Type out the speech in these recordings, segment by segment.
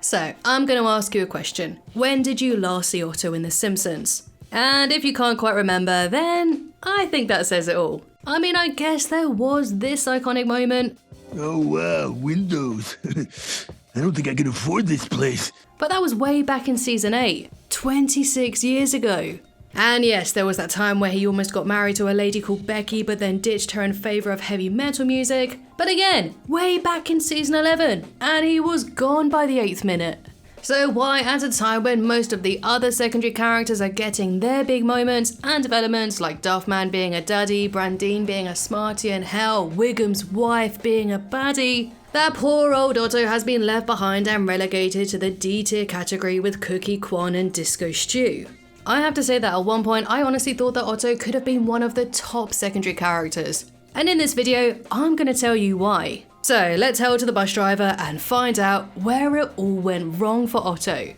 So, I'm going to ask you a question. When did you last see Otto in The Simpsons? And if you can't quite remember, then I think that says it all. I mean, I guess there was this iconic moment. Oh wow, Windows. I don't think I can afford this place. But that was way back in season 8, 26 years ago. And yes, there was that time where he almost got married to a lady called Becky but then ditched her in favour of heavy metal music. But again, way back in season 11, and he was gone by the 8th minute. So why at a time when most of the other secondary characters are getting their big moments and developments, like Duffman being a daddy, Brandine being a smarty, and hell, Wiggum's wife being a baddie, that poor old Otto has been left behind and relegated to the D tier category with Cookie, Quan and Disco Stew? I have to say that at one point I honestly thought that Otto could have been one of the top secondary characters. And in this video, I'm going to tell you why. So let's head to the bus driver and find out where it all went wrong for Otto.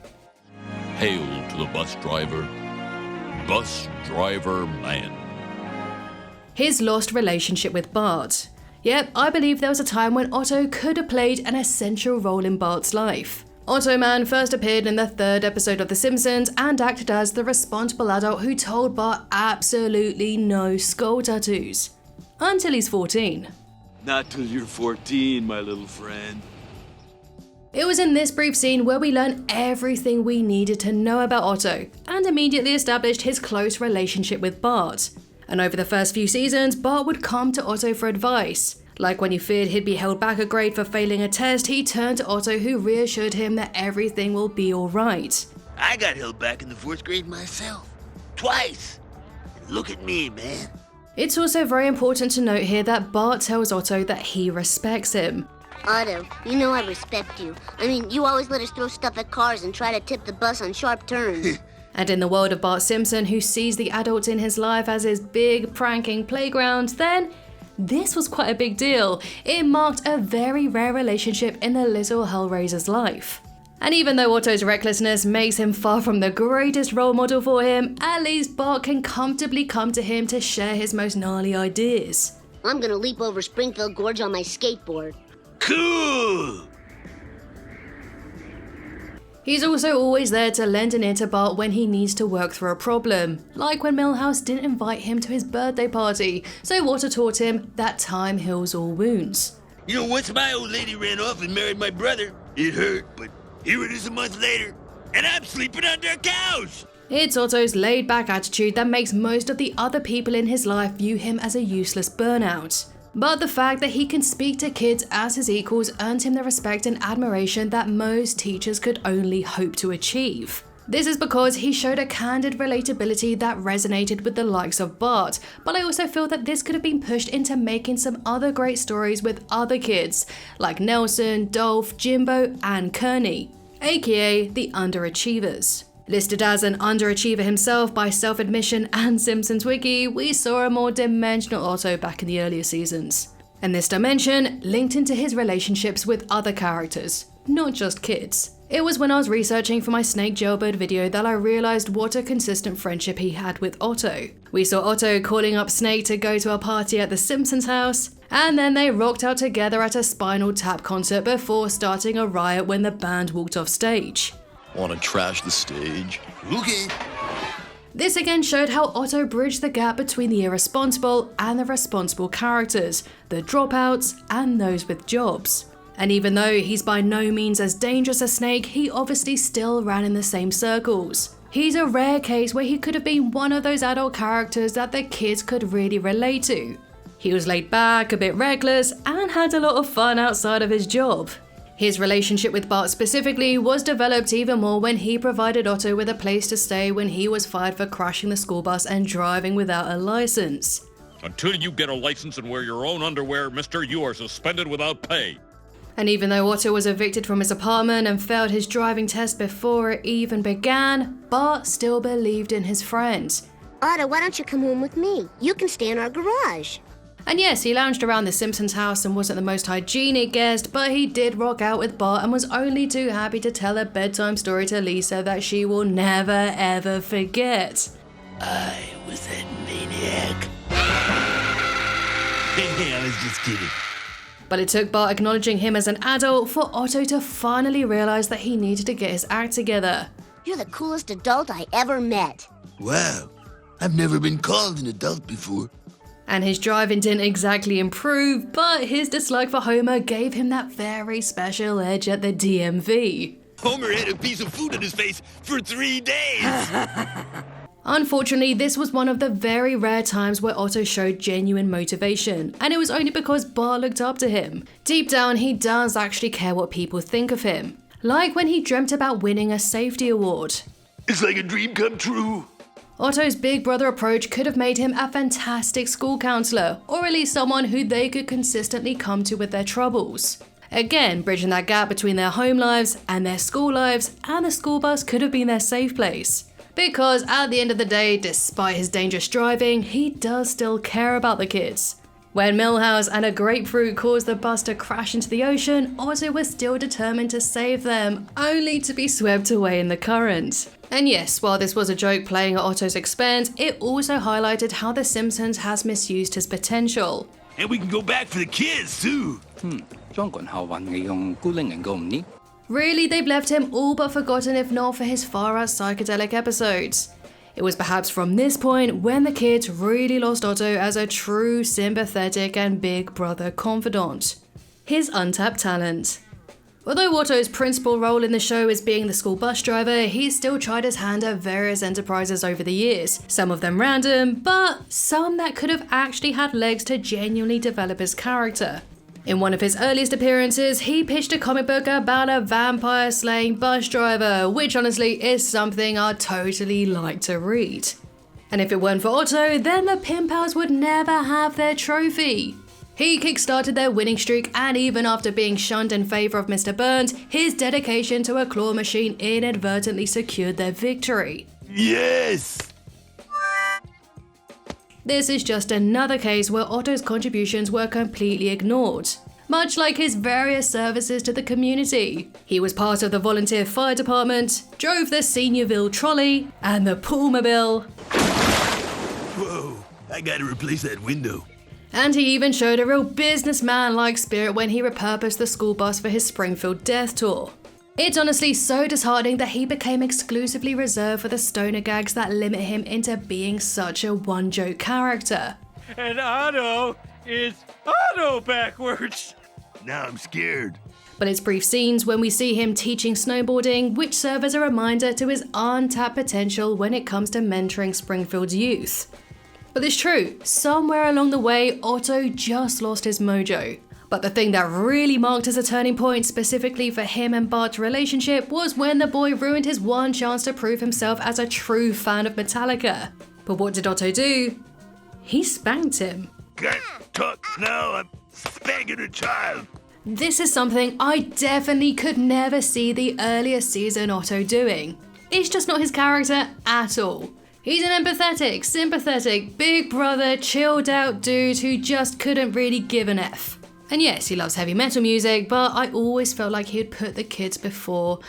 Hail to the bus driver man. His lost relationship with Bart. Yep, I believe there was a time when Otto could have played an essential role in Bart's life. Otto Mann first appeared in the 3rd episode of The Simpsons and acted as the responsible adult who told Bart absolutely no skull tattoos. Until he's 14. Not till you're 14, my little friend. It was in this brief scene where we learned everything we needed to know about Otto and immediately established his close relationship with Bart. And over the first few seasons, Bart would come to Otto for advice. Like when he feared he'd be held back a grade for failing a test, he turned to Otto, who reassured him that everything will be alright. I got held back in the 4th grade myself. Twice. And look at me, man. It's also very important to note here that Bart tells Otto that he respects him. Otto, you know I respect you. I mean, you always let us throw stuff at cars and try to tip the bus on sharp turns. And in the world of Bart Simpson, who sees the adults in his life as his big pranking playground, then this was quite a big deal. It marked a very rare relationship in the little Hellraiser's life. And even though Otto's recklessness makes him far from the greatest role model for him, at least Bart can comfortably come to him to share his most gnarly ideas. I'm gonna leap over Springfield Gorge on my skateboard. Cool! He's also always there to lend an ear to Bart when he needs to work through a problem, like when Milhouse didn't invite him to his birthday party, so Otto taught him that time heals all wounds. You know, once my old lady ran off and married my brother, it hurt, but here it is a month later, and I'm sleeping under a couch! It's Otto's laid-back attitude that makes most of the other people in his life view him as a useless burnout. But the fact that he can speak to kids as his equals earned him the respect and admiration that most teachers could only hope to achieve. This is because he showed a candid relatability that resonated with the likes of Bart, but I also feel that this could have been pushed into making some other great stories with other kids, like Nelson, Dolph, Jimbo, and Kearney, aka the Underachievers. Listed as an underachiever himself by self-admission and Simpsons Wiki, we saw a more dimensional Otto back in the earlier seasons. And this dimension linked into his relationships with other characters, not just kids. It was when I was researching for my Snake Jailbird video that I realised what a consistent friendship he had with Otto. We saw Otto calling up Snake to go to a party at the Simpsons house, and then they rocked out together at a Spinal Tap concert before starting a riot when the band walked off stage. Want to trash the stage? Okay. This again showed how Otto bridged the gap between the irresponsible and the responsible characters, the dropouts and those with jobs. And even though he's by no means as dangerous as Snake, he obviously still ran in the same circles. He's a rare case where he could have been one of those adult characters that the kids could really relate to. He was laid back, a bit reckless, and had a lot of fun outside of his job. His relationship with Bart specifically was developed even more when he provided Otto with a place to stay when he was fired for crashing the school bus and driving without a license. Until you get a license and wear your own underwear, mister, you are suspended without pay. And even though Otto was evicted from his apartment and failed his driving test before it even began, Bart still believed in his friend. Otto, why don't you come home with me? You can stay in our garage. And yes, he lounged around the Simpsons house and wasn't the most hygienic guest, but he did rock out with Bart and was only too happy to tell a bedtime story to Lisa that she will never ever forget. I was that maniac. I was just kidding. But it took Bart acknowledging him as an adult for Otto to finally realize that he needed to get his act together. You're the coolest adult I ever met. Wow, I've never been called an adult before. And his driving didn't exactly improve, but his dislike for Homer gave him that very special edge at the DMV. Homer had a piece of food on his face for 3 days. Unfortunately, this was one of the very rare times where Otto showed genuine motivation, and it was only because Bart looked up to him. Deep down, he does actually care what people think of him, like when he dreamt about winning a safety award. It's like a dream come true. Otto's big brother approach could have made him a fantastic school counselor, or at least someone who they could consistently come to with their troubles. Again, bridging that gap between their home lives and their school lives, and the school bus could have been their safe place. Because at the end of the day, despite his dangerous driving, he does still care about the kids. When Milhouse and a grapefruit caused the bus to crash into the ocean, Otto was still determined to save them, only to be swept away in the current. And yes, while this was a joke playing at Otto's expense, it also highlighted how The Simpsons has misused his potential. And we can go back for the kids, too. Really, they've left him all but forgotten if not for his far-out psychedelic episodes. It was perhaps from this point when the kids really lost Otto as a true sympathetic and big brother confidant. His untapped talent. Although Otto's principal role in the show is being the school bus driver, he's still tried his hand at various enterprises over the years, some of them random, but some that could have actually had legs to genuinely develop his character. In one of his earliest appearances, he pitched a comic book about a vampire-slaying bus driver, which honestly is something I'd totally like to read. And if it weren't for Otto, then the Pin Pals would never have their trophy. He kickstarted their winning streak, and even after being shunned in favour of Mr. Burns, his dedication to a claw machine inadvertently secured their victory. Yes! This is just another case where Otto's contributions were completely ignored. Much like his various services to the community. He was part of the volunteer fire department, drove the Seniorville trolley, and the Poolmobile. Whoa, I gotta replace that window. And he even showed a real businessman-like spirit when he repurposed the school bus for his Springfield death tour. It's honestly so disheartening that he became exclusively reserved for the stoner gags that limit him into being such a one-joke character. And Otto is Otto backwards. Now I'm scared. But it's brief scenes when we see him teaching snowboarding, which serve as a reminder to his untapped potential when it comes to mentoring Springfield's youth. But it's true, somewhere along the way, Otto just lost his mojo. But the thing that really marked as a turning point specifically for him and Bart's relationship was when the boy ruined his one chance to prove himself as a true fan of Metallica. But what did Otto do? He spanked him. Can't talk now, I'm spanking a child. This is something I definitely could never see the earlier season Otto doing. It's just not his character at all. He's an empathetic, sympathetic, big brother, chilled out dude who just couldn't really give an F. And yes, he loves heavy metal music, but I always felt like he'd put the kids before,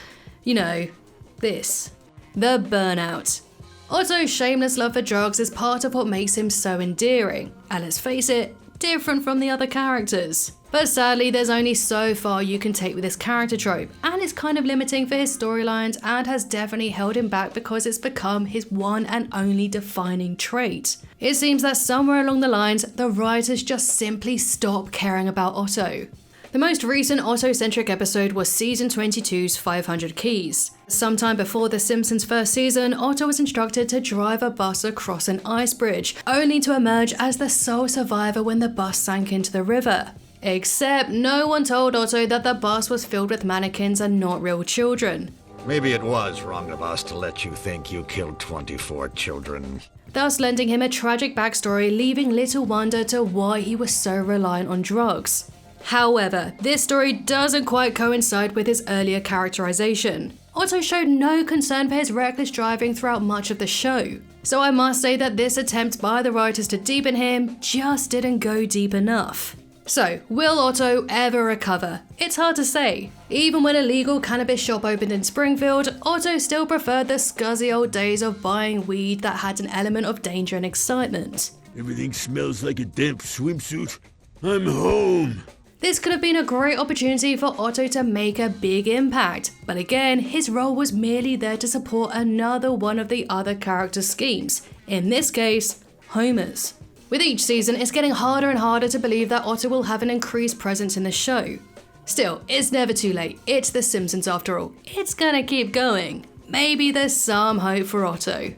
this. The burnout. Otto's shameless love for drugs is part of what makes him so endearing, and let's face it, different from the other characters. But sadly, there's only so far you can take with this character trope, and it's kind of limiting for his storylines and has definitely held him back because it's become his one and only defining trait. It seems that somewhere along the lines, the writers just simply stopped caring about Otto. The most recent Otto-centric episode was season 22's 500 Keys. Sometime before The Simpsons' first season, Otto was instructed to drive a bus across an ice bridge, only to emerge as the sole survivor when the bus sank into the river. Except no one told Otto that the bus was filled with mannequins and not real children. Maybe it was wrong of us to let you think you killed 24 children. Thus lending him a tragic backstory, leaving little wonder to why he was so reliant on drugs. However, this story doesn't quite coincide with his earlier characterization. Otto showed no concern for his reckless driving throughout much of the show. So I must say that this attempt by the writers to deepen him just didn't go deep enough. So, will Otto ever recover? It's hard to say. Even when a legal cannabis shop opened in Springfield, Otto still preferred the scuzzy old days of buying weed that had an element of danger and excitement. Everything smells like a damp swimsuit. I'm home. This could have been a great opportunity for Otto to make a big impact, but again, his role was merely there to support another one of the other characters' schemes, in this case, Homer's. With each season, it's getting harder and harder to believe that Otto will have an increased presence in the show. Still, it's never too late, it's The Simpsons after all, it's gonna keep going. Maybe there's some hope for Otto.